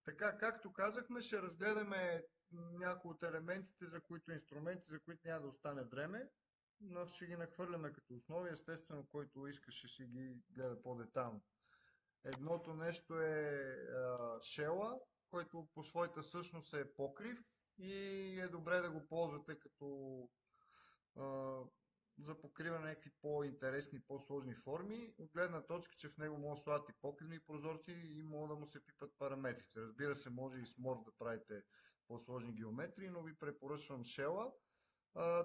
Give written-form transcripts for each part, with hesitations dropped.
Така, както казахме, ще разгледаме някои от елементите, инструменти, за които няма да остане време, но ще ги нахвърляме като основи. Естествено, който иска, ще си ги гледа по-детално. Едното нещо е шела, който по своята същност е покрив и е добре да го ползвате като а, за покриване на някакви по-интересни, по-сложни форми, от гледна точка, че в него може да слагате покривни прозорци и може да му се пипат параметрите. Разбира се, може и с Morph да правите по-сложни геометрии, но ви препоръчвам Shell.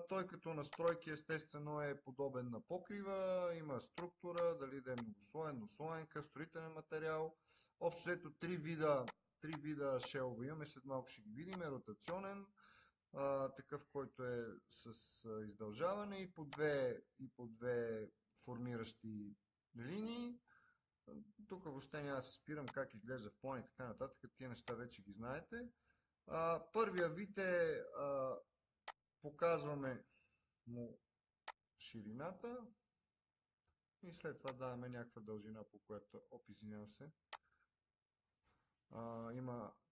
Той като настройки естествено е подобен на покрива, има структура, дали да е многослоен, двуслоенка, строителен материал. Общо ето три вида шелове имаме, след малко ще ги видим. Ротационен, такъв, който е с издължаване и по две формиращи линии. Тук въобще няма да се спирам как изглежда в план и така нататък, тия неща вече ги знаете. Първия вид е показваме му ширината и след това даваме някаква дължина, по която, извинявам се,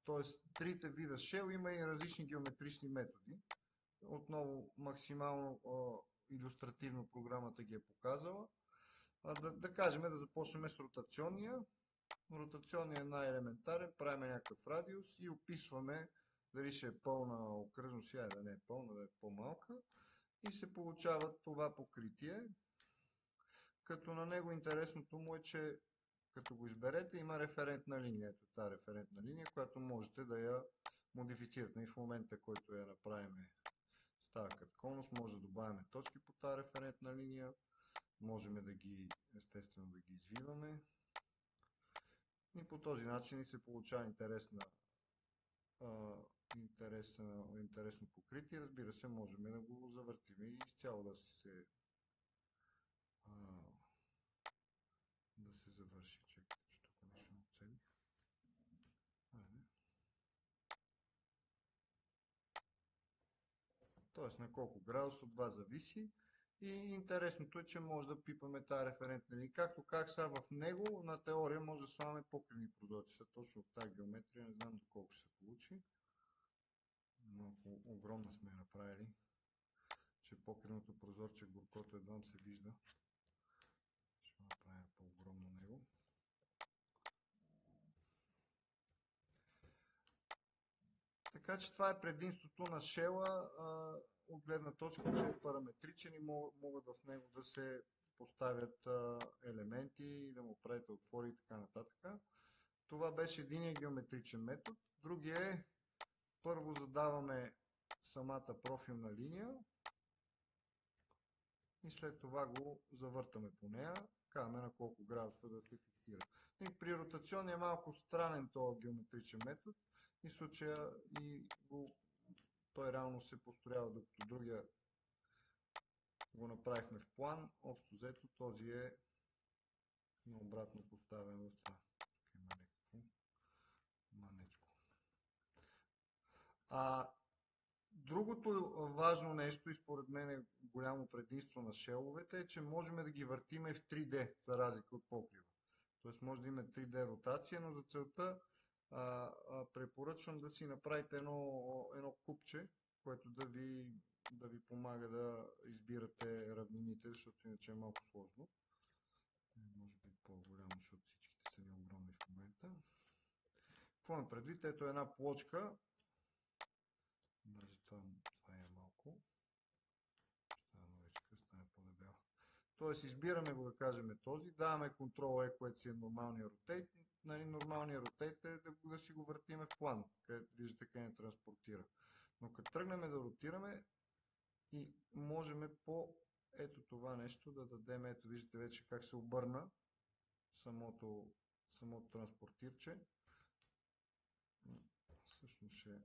т.е. трите вида shell има и различни геометрични методи. Отново максимално илюстративно програмата ги е показала. Да кажем, да започнем с ротационния. Ротационният е най-елементарен, правим някакъв радиус и описваме дали ще е пълна окръжност, да не е пълна, да е по-малка. И се получава това покритие, като на него интересното му е, че като го изберете, има референтна линия. Ето тази референтна линия, която можете да я модифицирате. И в момента, който я направим, става като конус, може да добавяме точки по тази референтна линия, можем да ги, естествено, да ги извиваме. И по този начин се получава интересно покритие. Разбира се, можем да го завъртим и изцяло да се завърши. Чекайте, че тук нещо оцелих. Тоест на колко градус от това зависи. И интересното е, че може да пипаме тази референтна линия. Както как сега в него, на теория може да слагаме покривни прозорци. Точно в тази геометрия не знам доколко ще се получи. Малко огромна сме направили, че покривното прозорче горкото едва се вижда. Ще направим по-огромно него. Така че това е предимството на шела от гледна точка, че е параметричен и могат в него да се поставят елементи и да му правите отвори и така нататък. Това беше единия геометричен метод. Другия е, първо задаваме самата профилна линия и след това го завъртаме по нея, казваме на колко градуса да се фиксира. И при ротационния е малко странен този геометричен метод и в случая той реално се построява, докато другия го направихме в план. Общо взето този е наобратно поставен в това. Има някакво манечко. Другото важно нещо и според мен е голямо предимство на шеловете е, че можем да ги въртиме в 3D, за разлика от покрива. Тоест може да има 3D ротация, но за целта препоръчвам да си направите едно купче, което да ви помага да избирате равнините, защото иначе е малко сложно. Може би по-голямо, защото всичките са ни огромни в момента. Какво имам предвид? Ето една плочка. Даже това е малко. Става новичка, стане по-дебела. Тоест избираме го, да кажем този, даваме Ctrl-E, което си е нормалния ротейт. Нормалният ротейт е да си го въртиме в план, където виждате къде не транспортира. Но като тръгнем да ротираме и можем по ето това нещо да дадем, ето виждате вече как се обърна самото транспортирче. Всъщност ще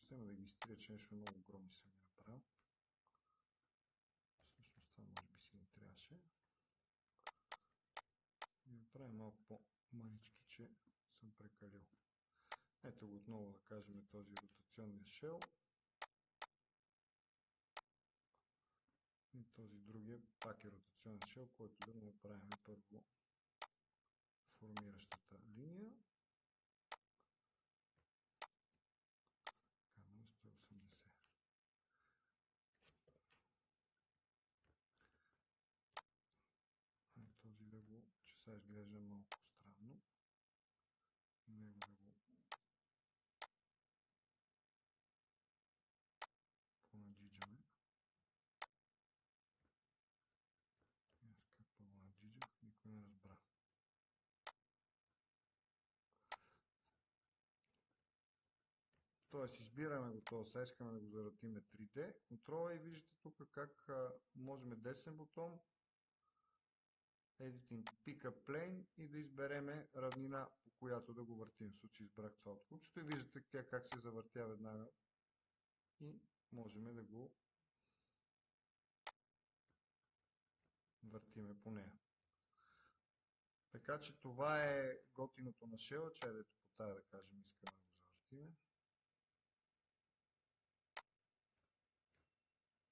взема да ги изтрия, че нещо много огромни съм ги направил. Всъщност това може би си не трябваше. И направим малко по-манички, че съм прекалил. Ето го отново да кажем този ротационния шел. И този другия пак е ротационен шел, който да направим първо формиращата линия. Сега изглежда малко странно. Него да го понаджиджаме. Аз как го наджиджах, никой не разбра. Тоест избираме го това, сега искаме да го заратиме 3D. Контрола и виждате тук как можем десен бутон, Editing Pick a Plane и да избереме равнина, по която да го въртим. В случай избрах това от кучето и виждате как се завъртя веднага и можем да го въртиме по нея. Така че това е готиното на Shell, че ето по тая да кажем искаме да го завъртиме.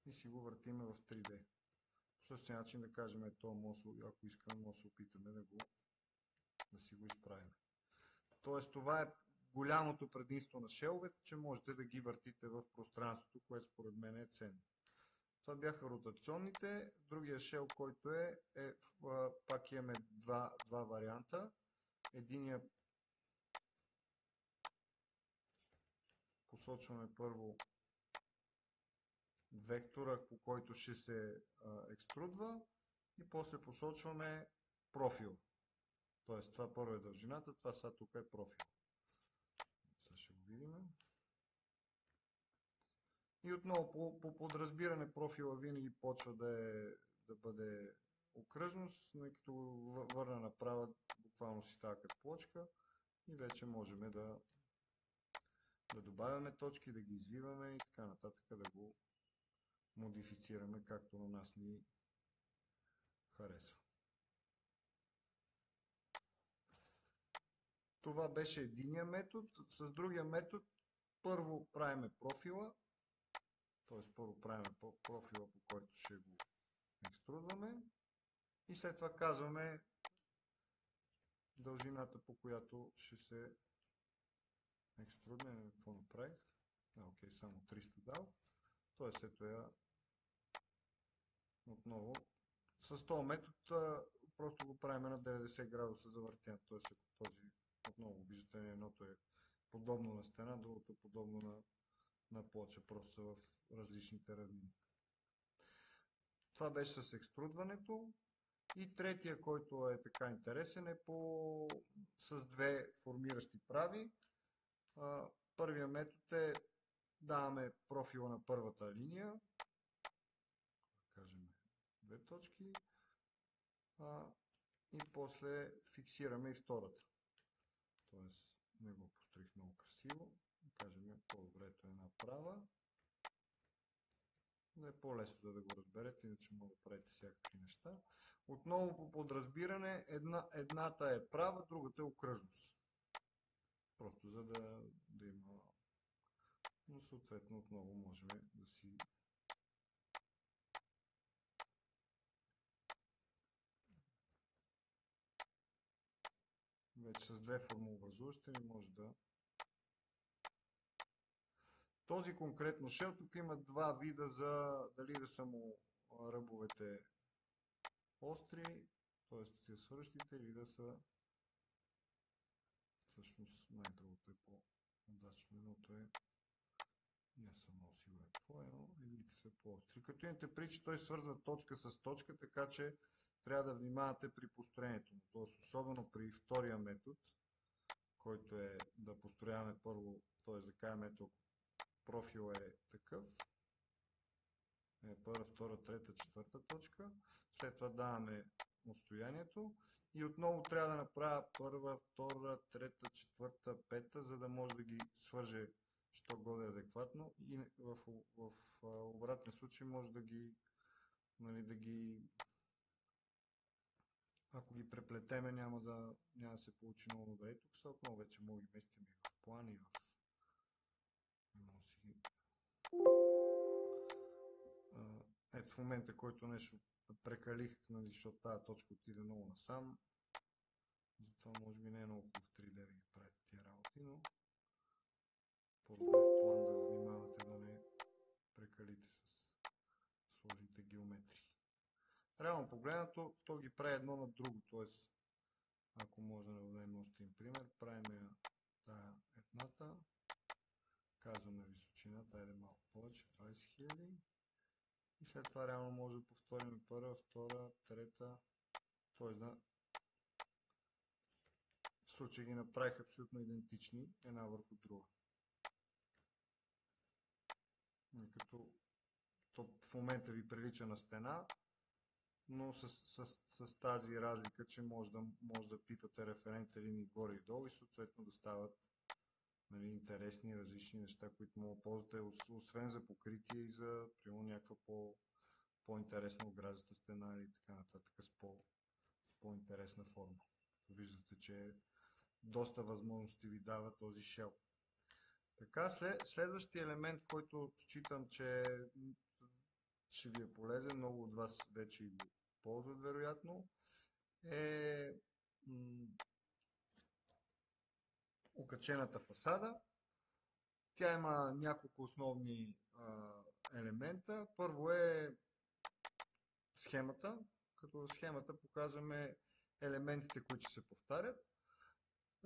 И си го въртиме в 3D. По същия начин да кажем ако искаме, може да се опитаме да си го изправим. Тоест това е голямото предимство на шеловете, че можете да ги въртите в пространството, което според мен е ценно. Това бяха ротационните. Другия шел, който пак имаме два варианта. Единия посочваме първо вектора, по който ще се екструдва и после посочваме профил. Тоест това първо е дължината, това сега тук е профил. Сега ще го видим. И отново по подразбиране профила винаги почва да бъде окръжност, но като го върна направо, буквално си става като плочка и вече можем да добавяме точки, да ги извиваме и така нататък, да го модифицираме както на нас ни харесва. Това беше единия метод. С другия метод първо правиме профила, т.е. първо правиме профила, по който ще го екструдваме и след това казваме дължината, по която ще се екструдне. Какво направих? Окей, само 300 дал. Т.е. ето я отново. С този метод просто го правим на 90 градуса завъртян. Т.е. този отново виждате, едното е подобно на стена, другото е подобно на плоча, просто са в различните равнини. Това беше с екструдването. И третия, който е така интересен, е с две формиращи прави. Първия метод е даваме профила на първата линия, кажем две точки, и после фиксираме и втората. Тоест, не го построих много красиво. Кажем, по-добре е една права. Да е по-лесно да го разберете, иначе може да правите всякакви неща. Отново по подразбиране, едната е права, другата е окръжност. Просто за да има... Но съответно отново можем да си... Вече с две формообразуващи може да... Този конкретно шел, тук има два вида за дали да са му ръбовете остри, т.е. свършите, или да са... Всъщност най-другото е по-удачно, едното е... Не съм много сигурен какво е, но ивите са по-остри. Като имате предвид, че той свързва точка с точка, така че трябва да внимавате при построението му. Тоест, особено при втория метод, който е да построяваме първо, т.е. да кажем, ето профил е такъв. Първа, втора, трета, четвърта точка. След това даваме отстоянието. И отново трябва да направя първа, втора, трета, четвърта, пета, за да може да ги свърже що годе адекватно. И в обратен случай може да ги, ако ги преплетеме, няма да се получи много добре. И тук са отново вече мога ги местим и в план и ето в момента, който нещо прекалих, защото тази точка отиде много насам. Затова може би не е много хубаво в 3D да ги правите тия работи, но по-добре в план да внимавате да не прекалите с сложните геометрии. Реално погледнато, то ги прави едно на друго, т.е. Ако може да дадем още един пример, правим я тая едната, казваме височината, айде малко повече, 20 000 и след това реално може да повторим първа, втора, трета, т.е. да в случай ги направих абсолютно идентични една върху друга. Като то в момента ви прилича на стена, но с тази разлика, че може да пипате референтните линии горе и долу и съответно да стават, нали, интересни различни неща, които мога да ползвате, освен за покритие и за примерно някаква по-интересна ограждаща стена или така нататък с по-интересна форма. Виждате, че доста възможности ви дава този shell. Така, следващия елемент, който считам, че ще ви е полезен, много от вас вече и го ползват вероятно, е окачената фасада. Тя има няколко основни елемента. Първо е схемата, като в схемата показваме елементите, които се повтарят.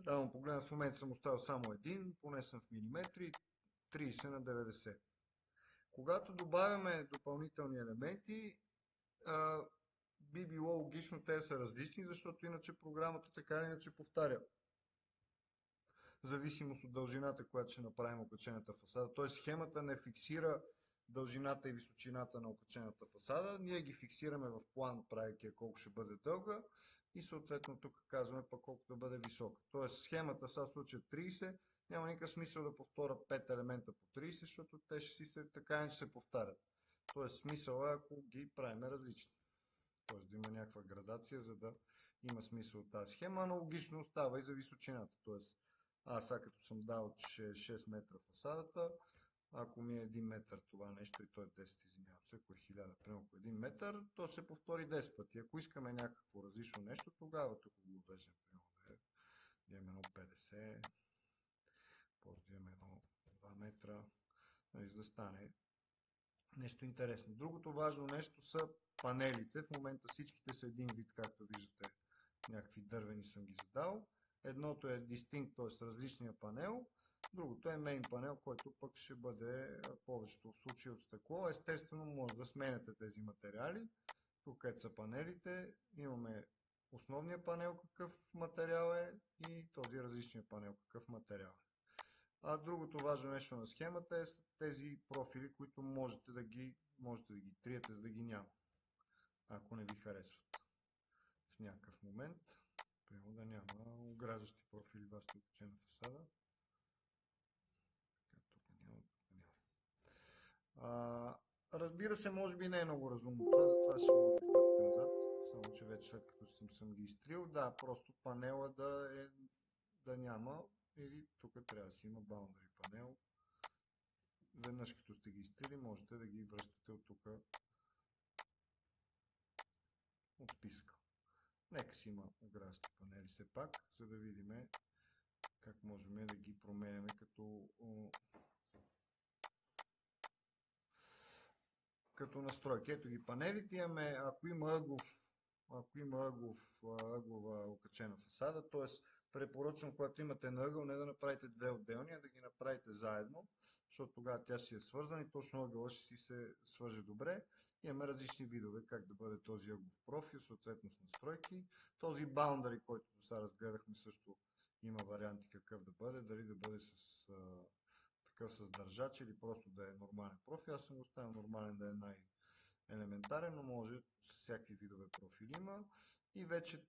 Реално погледна, в момента съм оставил само един, поне съм в милиметри, 30 на 90. Когато добавяме допълнителни елементи, би било логично те да са различни, защото иначе програмата така или иначе повтаря. В зависимост от дължината, която ще направим окачената фасада. Т.е. схемата не фиксира дължината и височината на окачената фасада. Ние ги фиксираме в план, правейки колко ще бъде дълга и съответно тук казваме пък колко да бъде висока. Т.е. схемата в случая 30, няма никакъв смисъл да повторя 5 елемента по 30, защото те ще си така не се повтарят. Т.е. смисъл е, ако ги правим различни. Т.е. да има някаква градация, за да има смисъл от тази схема. Аналогично остава и за височината. Т.е. аз сега като съм дал, че е 6 метра фасадата, ако ми е 1 метър това нещо и то е 10, извинявам се, ако е 1000, примерно ако е 1 метър, то се повтори 10 пъти. Ако искаме някакво различно нещо, тогава тук го обвеждаме, примерно да имаме едно 50, после да имаме едно 2 метра, за да стане нещо интересно. Другото важно нещо са панелите. В момента всичките са един вид, както виждате, някакви дървени съм ги задал. Едното е distinct, т.е. различния панел, другото е main панел, който пък ще бъде повечето в случаи от стъкло. Естествено, може да сменяте тези материали. Тук където са панелите, имаме основния панел какъв материал е и този различния панел какъв материал е. А другото важно нещо на схемата е тези профили, които можете да ги триете, за да ги няма, ако не ви харесват в някакъв момент. Примерно да няма ограждащи профили вашата окачена фасада. Разбира се, може би не е много разумно това, затова ще може да стъпка назад, само че вече след като съм ги изтрил, да, просто панела да няма, или тук трябва да си има boundary панел. Веднъж като сте ги изтрили, можете да ги връщате от тук от списъка. Нека си има ограждащи панели все пак, за да видим как можем да ги променяме като настройки. Ето ги панелите, имаме, ако има ъглова окачена фасада, т.е. препоръчвам, когато имате на ъгъл, не да направите две отделни, а да ги направите заедно, защото тогава тя си е свързана и точно ъгъла ще си се свърже добре. Имаме различни видове как да бъде този ъглов профил, съответно с настройки. Този boundary, който до сега разгледахме, също има варианти какъв да бъде, дали да бъде такъв с държач или просто да е нормален профил. Аз съм го оставил нормален да е най-елементарен, но може с всякакви видове профили има. И вече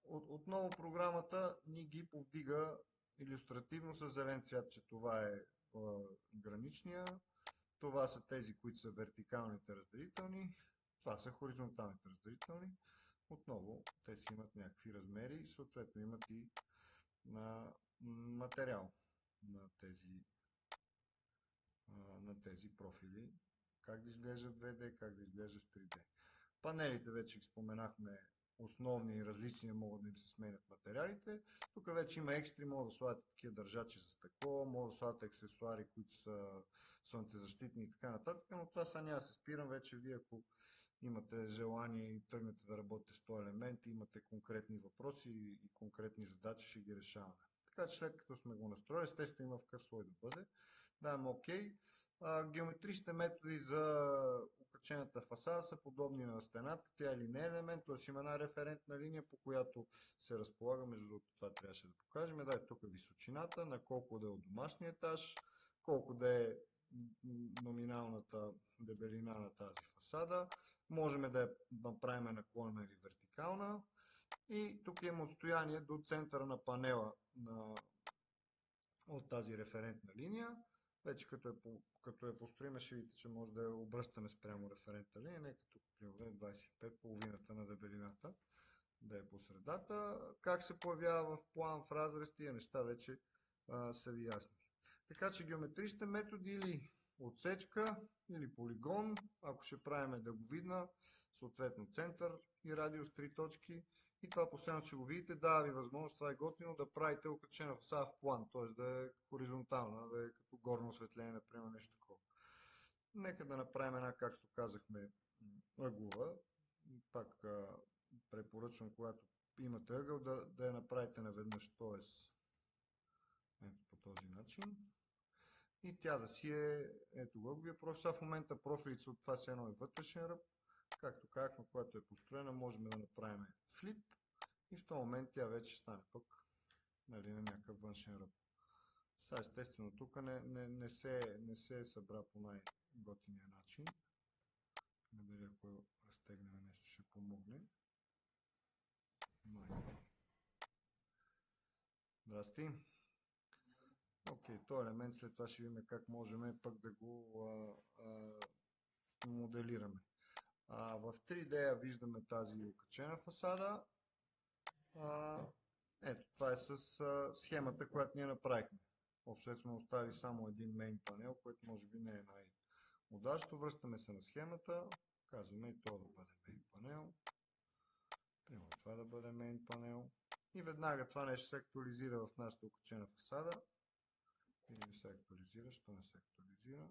отново програмата ни ги повдига илюстративно с зелен цвят, че това е граничния, това са тези, които са вертикалните разделителни, това са хоризонталните разделителни. Отново те си имат някакви размери и съответно имат и на материал на тези профили, как да изглеждат в 2D, как да изглеждат в 3D. Панелите вече ги споменахме, основни и различни, могат да им се сменят материалите. Тук вече има екстри, могат да слагате такива държачи за стъкло, могат да слагате аксесуари, които са слънцезащитни и така нататък, но това сега няма да се спирам вече. Вие ако имате желание и тръгнете да работите с този елемент, имате конкретни въпроси и конкретни задачи, ще ги решаваме. Така че след като сме го настроили, естествено има в какъв слой да бъде, даваме OK. Геометричните методи за укачената фасада са подобни на стената. Тя е линейен елемент, т.е. има една референтна линия, по която се разполага. Между другото, това трябваше да покажем. Да е тук височината, на колко да е от домашния етаж, колко да е номиналната дебелина на тази фасада. Можем да я направим наклонена или вертикална. И тук има отстояние до центъра на панела от тази референтна линия. Вече като я построим, ще видите, че може да я обръщаме спрямо референтна линия, не като примерно 25, половината на дебелината да е по средата. Как се появява в план, в разрез, тия неща вече са ви ясни. Така че геометричните методи или отсечка, или полигон, ако ще правим дъговидна, съответно център и радиус 3 точки. И това последно ще го видите, дава ви възможност, това е готино, да правите окачена фасада в план, т.е. да е хоризонтална, да е като горно осветление, например, нещо такова. Нека да направим една, както казахме, ъгла. Пак препоръчвам, когато имате ъгъл, да я направите наведнъж, т.е. ето по този начин. И тя да си ето ъгловия профил. В момента профилите от това си едно е вътрешен ръб. Както казахме, когато е построена, можем да направим флип. И в този момент тя вече ще стане пък на някакъв външен ръб. Сега естествено тук не се събра по най-готиния начин. Дали ако разтегнем нещо ще помогне. Здрасти. Окей, този елемент след това ще видим как можем пък да го моделираме. В 3D виждаме тази окачена фасада. Ето, това е с схемата, която ние направихме. Общо сме оставили само един мейн панел, което може би не е най-удачно. Връщаме се на схемата, казваме и това да бъде мейн панел. Примерно това да бъде мейн панел. И веднага това нещо се актуализира в нашата окачена фасада. Или не се актуализира, що не се актуализира.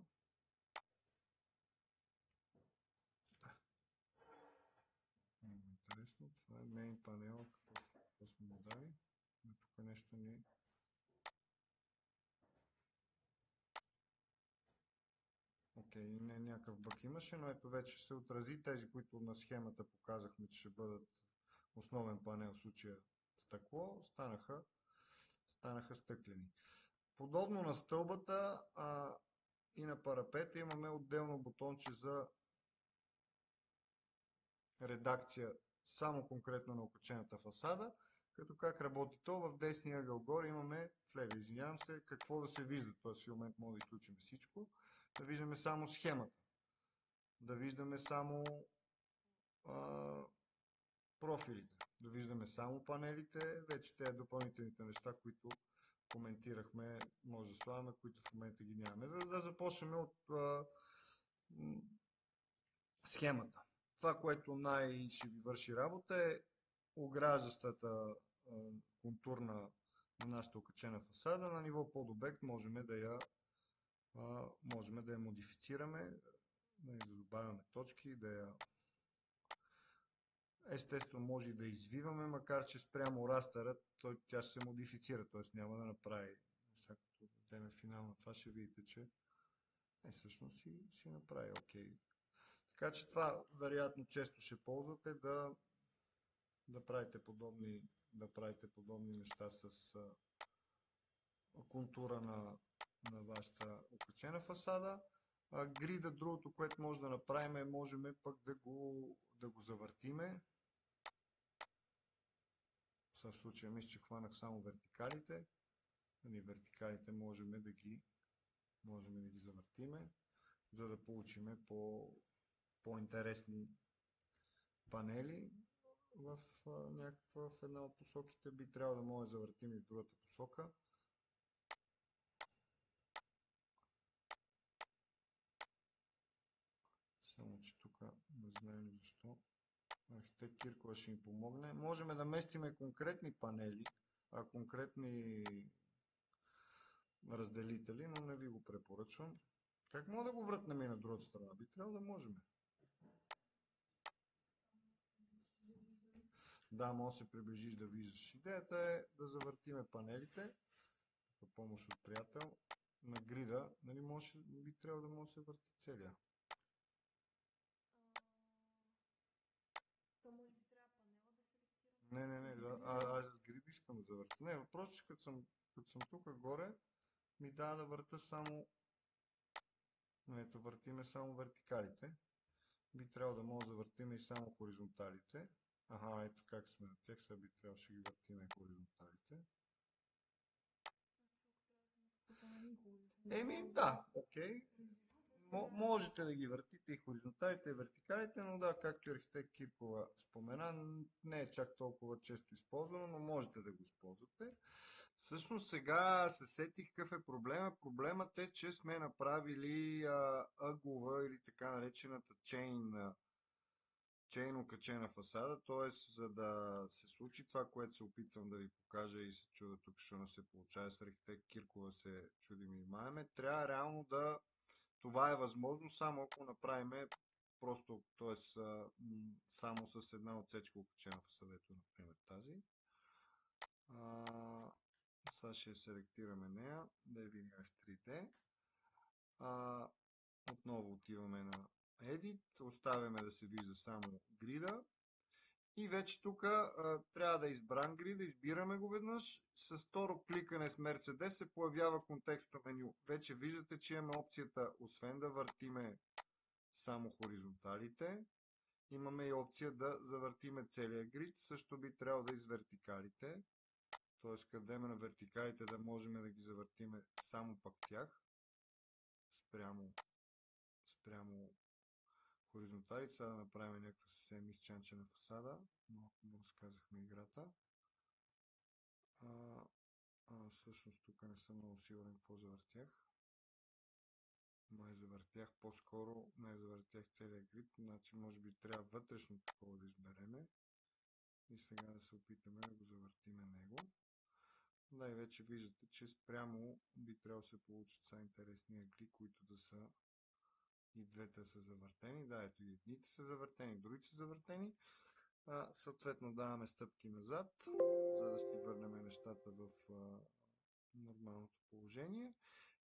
Много интересно. Това е мейн панел. Какво сме му дали? Тук нещо ни... Окей, не някакъв бък имаше, но ето вече се отрази тези, които на схемата показахме, че ще бъдат основен панел, в случая стъкло, станаха стъклени. Подобно на стълбата и на парапета имаме отделно бутонче за редакция само конкретно на окачената фасада, като как работи то, в десния ъгъл горе имаме, в левия, извинявам се, какво да се вижда, т.е. в момент може да изключим всичко, да виждаме само схемата, да виждаме само профилите, да виждаме само панелите, вече те допълнителните неща, които коментирахме, може да слагаме, които в момента ги нямаме. За да започнем от схемата. Това, което ще ви върши работа е ограждащата контурна на нашата окачена фасада. На ниво подобект можем да я модифицираме, да добавяме точки, естествено може и да извиваме, макар че спрямо растъра тя ще се модифицира, т.е. няма да направи, като дадем финал на това ще видите, че всъщност си направи окей. Така че това вероятно често ще ползвате да правите подобни неща с контура на вашата окачена фасада. Грида, другото, което може да направим, можем пък да го завъртиме. В случая мисля, че хванах само вертикалите. Вертикалите можем да ги завъртиме, за да получим по-интересни панели в една от посоките. Би трябвало да може да завъртим и в другата посока. Само че тук не знаем защо. Архитект Киркова ще ми помогне. Можем да местиме конкретни панели, конкретни разделители, но не ви го препоръчвам. Как мога да го вратнем и на другата страна? Би трябвало да можем. Да, може да се приближиш да виждаш. Идеята е да завъртиме панелите, по помощ от приятел, на грида. Нали би трябвало да може да се върти целия. То може би трябва панела да селектираме. Не, да, аз грид искам да завърта. Не, въпросът е, че като съм тук горе, ми дава да върта само, ето въртиме само вертикалите. Би трябвало да може да въртим и само хоризонталите. Ага, ето как сме на тях, сега би трябвало да ги въртим и хоризонталите. Еми, да, окей. Можете да ги въртите и хоризонталите, и вертикалите, но да, както архитект Киркова спомена, не е чак толкова често използвано, но можете да го използвате. Всъщност сега се сетих какъв е проблема. Проблемът е, че сме направили ъглова или така наречената чейн окачена фасада, т.е. за да се случи това, което се опитвам да ви покажа и се чуда тук, що не се получава с архитект Киркова, се чудим и маеме, трябва реално да това е възможно само ако направим просто, т.е. само с една отсечка окачена фасада, ето например тази. Сега ще селектираме нея, да я видим в 3D. Отново отиваме на Edit, оставяме да се вижда само грида. И вече тук трябва да избрам грида, избираме го веднъж. С второ кликане с Mercedes се появява контекстно меню. Вече виждате, че имаме опцията, освен да въртиме само хоризонталите, имаме и опция да завъртиме целия грид. Също би трябвало да из вертикалите. Т.е. къде на вертикалите да можем да ги завъртиме само пък тях. Спрямо хоризонталите. Сега да направим някаква съвсем изчанчена фасада. Малко му разказахме играта. Всъщност тук не съм много сигурен какво завъртях. Май завъртях по-скоро, не завъртях целият грид, значи може би трябва вътрешно такова да избереме. И сега да се опитаме да го завъртиме него. Да, и вече виждате, че спрямо би трябвало да се получат са интересни ъгли, които да са и двете са завъртени. Да, ето и едните са завъртени, другите са завъртени. Съответно даваме стъпки назад, за да си върнем нещата в нормалното положение.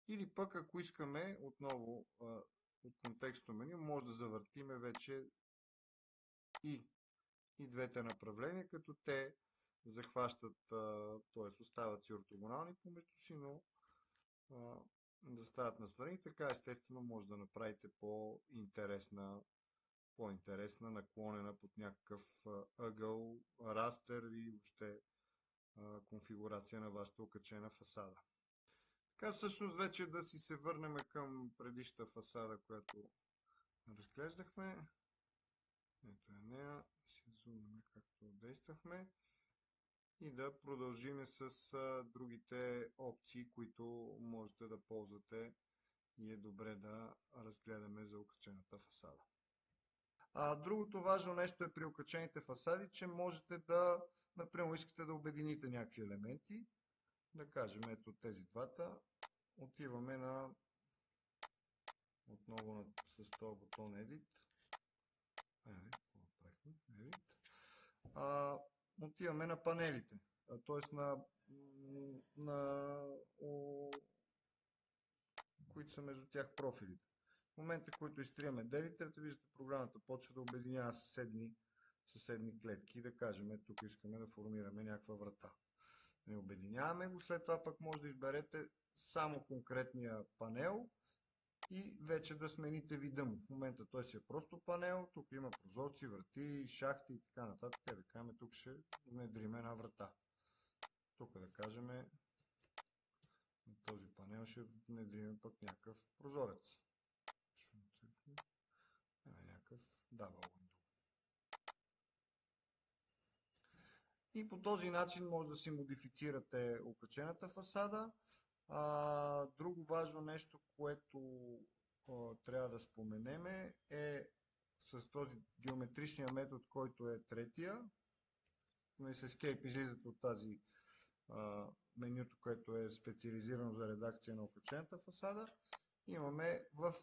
Или пък ако искаме отново от контекстно меню, може да завъртиме вече и двете направления, като те захващат, т.е. остават си ортогонални помежду си, но да стават настрани. Така естествено може да направите по-интересна, наклонена под някакъв ъгъл, растер и въобще конфигурация на вашата окачена фасада. Така всъщност вече да си се върнем към предишната фасада, която разглеждахме. Ето е нея. Си зумнем както действахме. И да продължим с другите опции, които можете да ползвате и е добре да разгледаме за окачената фасада. Другото важно нещо е при окачените фасади, че можете да, например, искате да обедините някакви елементи. Да кажем, ето тези двата. Отиваме отново с този бутон Edit. Отиваме на панелите, т.е. които са между тях профилите. В момента, в който изтриеме делителите, виждате програмата почва да обединява съседни клетки. Да кажем, тук искаме да формираме някаква врата. Не обединяваме го, след това пък може да изберете само конкретния панел и вече да смените вида му. В момента той си е просто панел, тук има прозорци, врати, шахти и така нататък. Да кажем, тук ще внедрим една врата. Тук да кажем, на този панел ще внедрим пък някакъв прозорец. Някакъв double window. И по този начин може да си модифицирате окачената фасада. Друго важно нещо, което трябва да споменеме е с този геометричния метод, който е третия. С Escape излизате от тази менюто, което е специализирано за редакция на окачената фасада. Имаме в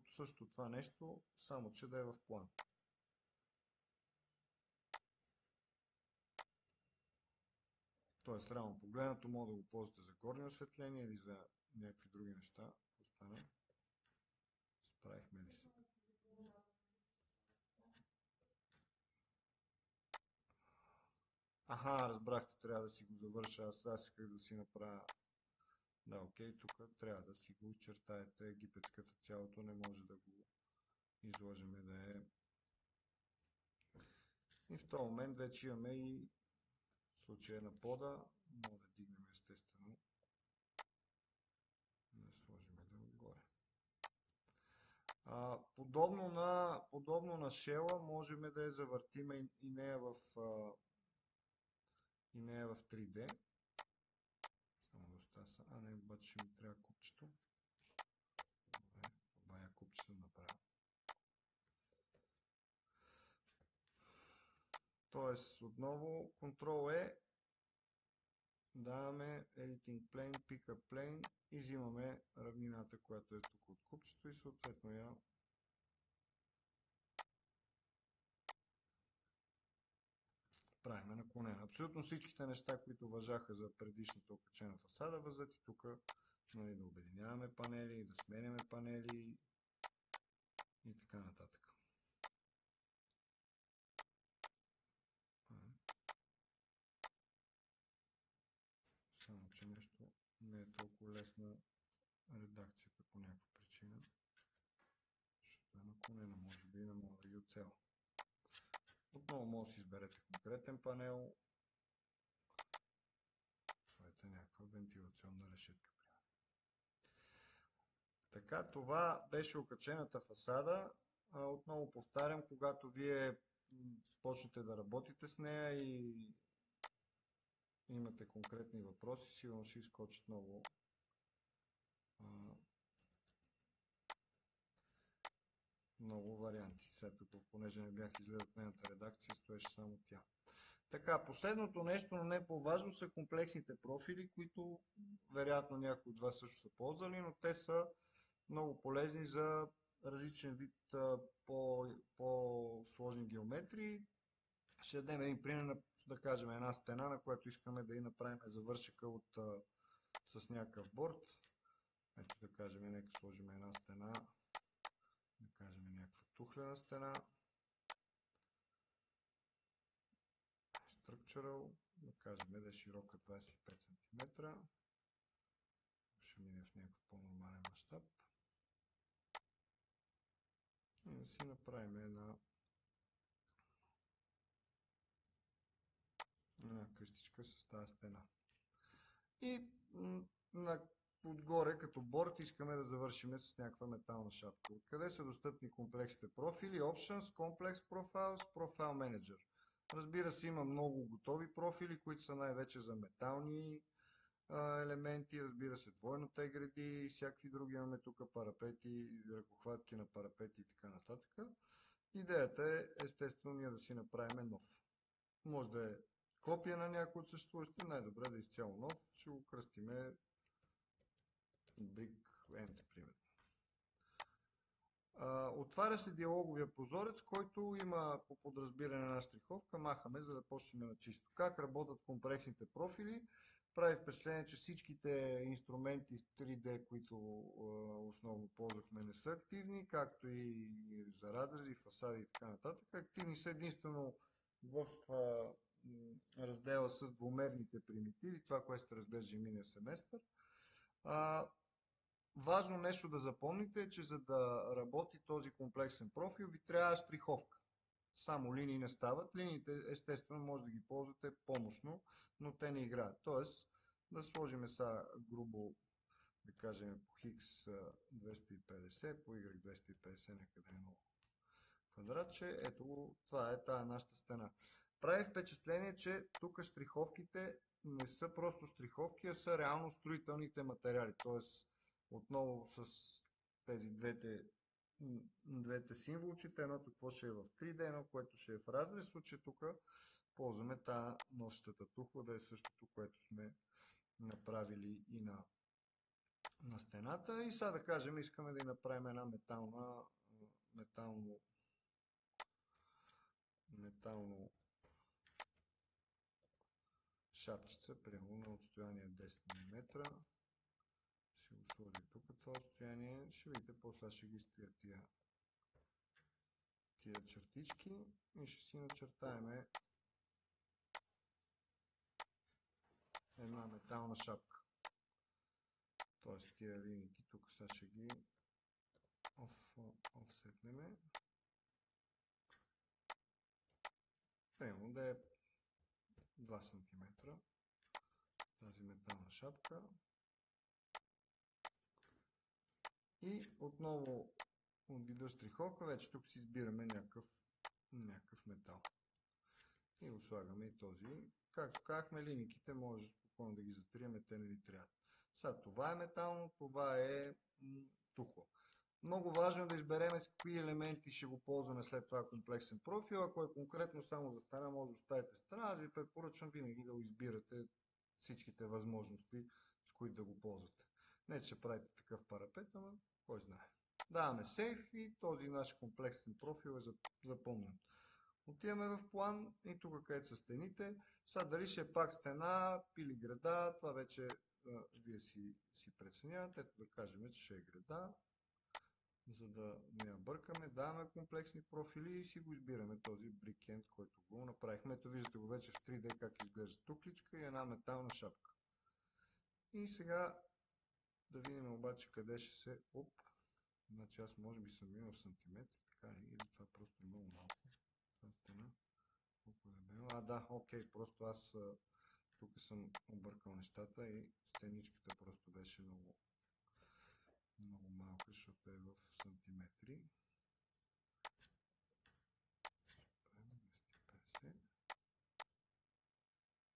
също това нещо, само че да е в план. Тоест, реално погледнато, може да го ползвате за горни осветления или за някакви други неща. Остана. Справихме ли се? Аха, разбрахте, трябва да си го завърша. Аз исках да си направя. Да, окей, тук трябва да си го изчертаете. Египетската цялото не може да го изложиме да е. И в този момент вече имаме и случая на пода. Може да дигнем естествено. Да сложим да отгоре. Подобно на шела, можем да я завъртим и нея в 3D. Само да остава. Не, обаче ще ми трябва купчето. Добре, бая купчето направя. Тоест, отново, Ctrl E, даваме Editing Plane, Pick a Plane и взимаме равнината, която е тук от купчето и съответно я правим наклонена. Абсолютно всичките неща, които важаха за предишната окачена фасада, възят и тук, нали, да обединяваме панели, да сменяме панели и така нататък. Само, че нещо не е толкова лесна редакцията по някаква причина. Защото е наклонена, може би не мога да ги оцеля. Отново може да си изберете конкретен панел. Сложите някаква вентилационна решетка. Така, това беше окачената фасада. Отново повтарям, когато вие почнете да работите с нея и имате конкретни въпроси, сигурно ще изкочат много варианти. Сега тук, понеже не бях изгледал от нейната редакция, стоеше само тя. Така, последното нещо, но не по-важно, са комплексните профили, които вероятно някои от вас също са ползвали, но те са много полезни за различен вид по-сложни геометрии. Ще дадем един пример, да кажем една стена, на която искаме да й направим завършека с някакъв борд. Ето да кажем, нека сложим една стена, да кажем някаква тухлена стена. Structural, да кажем да е широка 25 см. Ще мине в някакъв по-нормален мащаб. И да си направим една къщичка с тази стена. И отгоре като борд искаме да завършим с някаква метална шапка. Откъде са достъпни комплексните профили? Options, Complex Profiles, Profile Manager. Разбира се, има много готови профили, които са най-вече за метални елементи, разбира се, двойните гради и всякакви други. Имаме тук парапети, ръкохватки на парапети и така нататък. Идеята е, естествено, ние да си направим нов. Може да е копия на някой от съществуващите, най-добре да е изцяло нов. Ще го кръстиме Big End, примерно. Отваря се диалоговия прозорец, който има по подразбиране една штриховка. Махаме, за да почнем на чисто. Как работят комплексните профили? Прави впечатление, че всичките инструменти 3D, които основно ползвахме, не са активни, както и за разрези, фасади и така нататък. Активни са единствено в раздела с двумерните примитиви, това, което сте разглеждали миналия семестър. Важно нещо да запомните е, че за да работи този комплексен профил, ви трябва штриховка. Само линии не стават. Линиите, естествено, може да ги ползвате помощно, но те не играят. Тоест, да сложим сега грубо, да кажем по Хикс 250, по Y 250, някъде едно квадратче. Ето, това е тая нашата стена. Прави впечатление, че тук штриховките не са просто штриховки, а са реално строителните материали. Тоест, отново с тези двете символчета, едното какво ще е в 3D, едно, което ще е в разрез. В случай тук ползваме тази носещата тухла, да е същото, което сме направили и на стената. И сега да кажем, искаме да й направим една метално шапчица, примерно на отстояние 10 мм. Ще го сложи тук това отстояние. Ще видите, после ще ги стрия тия чертички и ще си начертаем една метална шапка. Тоест тия линии тук сега ще ги офсетнем. Примерно да е 2 см тази метална шапка. И отново от вида штриховка, вече тук си избираме някакъв метал. И го слагаме и този. Както казахме, линиките може спокойно да ги затриеме, те не ни трябват. Сега това е метално, това е тухло. Много важно е да изберем с кои елементи ще го ползваме след това комплексен профил. Ако е конкретно само за стена, може да оставите стена. Аз ви препоръчвам винаги да го избирате всичките възможности, с които да го ползвате. Не, че ще правите такъв парапет, ама кой знае. Даваме сейф и този наш комплексен профил е запомнен. Отиваме в план и тук където са стените. Сега дали ще е пак стена или града, това вече вие си преценявате. Ето да кажем, че ще е града. За да не я бъркаме, даваме комплексни профили и си го избираме този брикенд, който го направихме. Ето виждате го вече в 3D как изглежда тукличка и една метална шапка. И сега да видим обаче къде ще се... Значи аз може би съм минал в сантиметри, така ли? Или това просто е много малко. Това стена. Колко е дебело? Да, окей, просто аз тук съм объркал нещата и стеничката просто беше много малка, защото е в сантиметри. 250.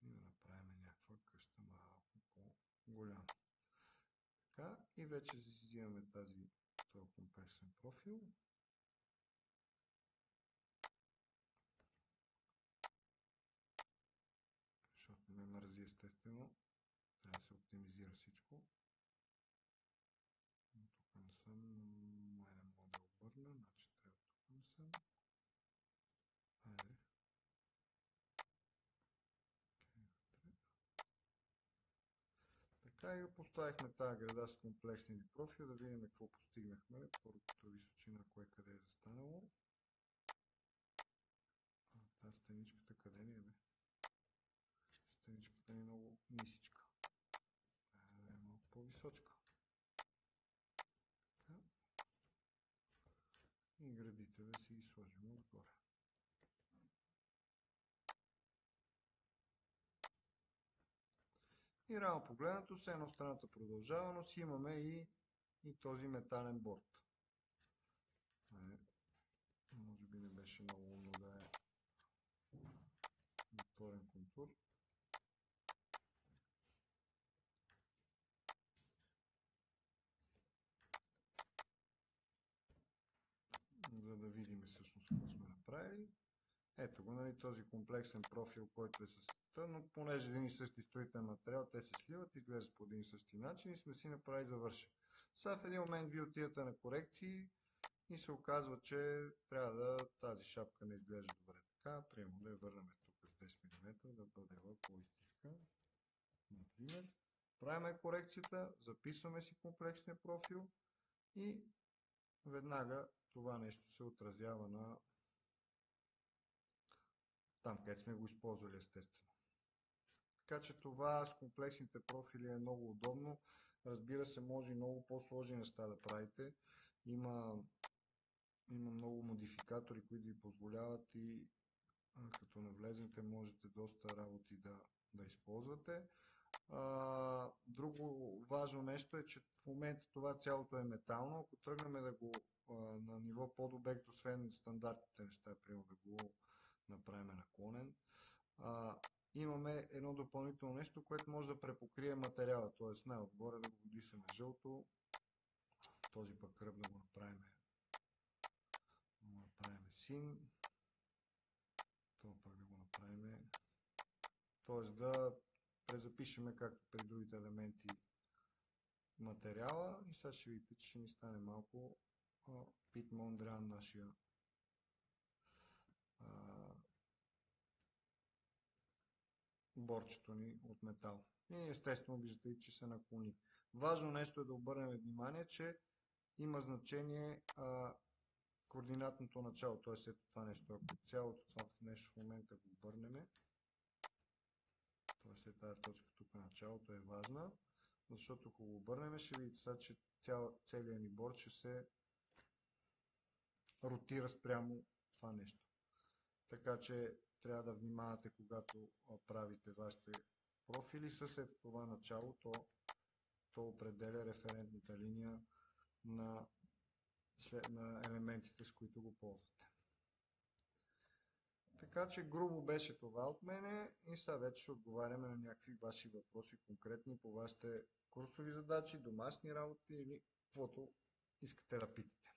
И да направим някаква къща малко по-голяма. Така, и вече си взимаме този комплексен профил. Защото ме мързи естествено. Трябва да се оптимизира всичко. Но тук не съм, май не мога да обърна, значи трябва тук не съм. Айде. Така и поставихме тази града с комплексния профил, да видим какво постигнахме. Първото височина, кое къде е застанало. Тази стеничката къде ни е, бе? Стеничката ни е много нисичка. Да е малко по-височка. И градите да си ги сложим отгоре. И рано погледнато, с една страната продължава, но си имаме и този метален борд. Може би не беше много умно да е отворен контур. За да видим всъщност какво сме направили. Ето го, нали, този комплексен профил, който е с тън, но понеже един и същи строителен материал, те се сливат и изглеждат по един и същи начин и сме си направили завършен. Сега в един момент вие отивате на корекции и се оказва, че трябва тази шапка не изглежда добре така, примерно да я върнем тук с 10 мм, да бъде по-изтичка. Например, правим корекцията, записваме си комплексния профил и веднага това нещо се отразява на там, където сме го използвали естествено. Така че това с комплексните профили е много удобно. Разбира се, може и много по-сложни неща да правите. Има много модификатори, които ви позволяват и като навлезете можете доста работи да използвате. Друго важно нещо е, че в момента това цялото е метално. Ако тръгнем да го на ниво подобект, освен стандартните неща, примерно да го направим наклонен, имаме едно допълнително нещо, което може да препокрие материала, т.е. най-отгоре да го бодисаме жълто, този пък кръг да го направим син, това пък да го направим, т.е. да презапишеме както при другите елементи материала и сега ще видите, че ще ни стане малко Пит Мондриан, нашия борчето ни от метал. И естествено виждате, че се наклони. Важно нещо е да обърнем внимание, че има значение координатното начало, т.е. ето това нещо. Ако цялото това нещо в момента го обърнем, т.е. тази точка тук началото е важна, защото ако го обърнем, ще видите сега, че целият ни борд ще се ротира спрямо това нещо. Така че трябва да внимавате, когато правите вашите профили с ето това начало, то определя референтната линия на елементите, с които го ползвате. Така че грубо беше това от мене и сега вече ще отговаряме на някакви ваши въпроси конкретни по вашите курсови задачи, домашни работи или каквото искате да питате.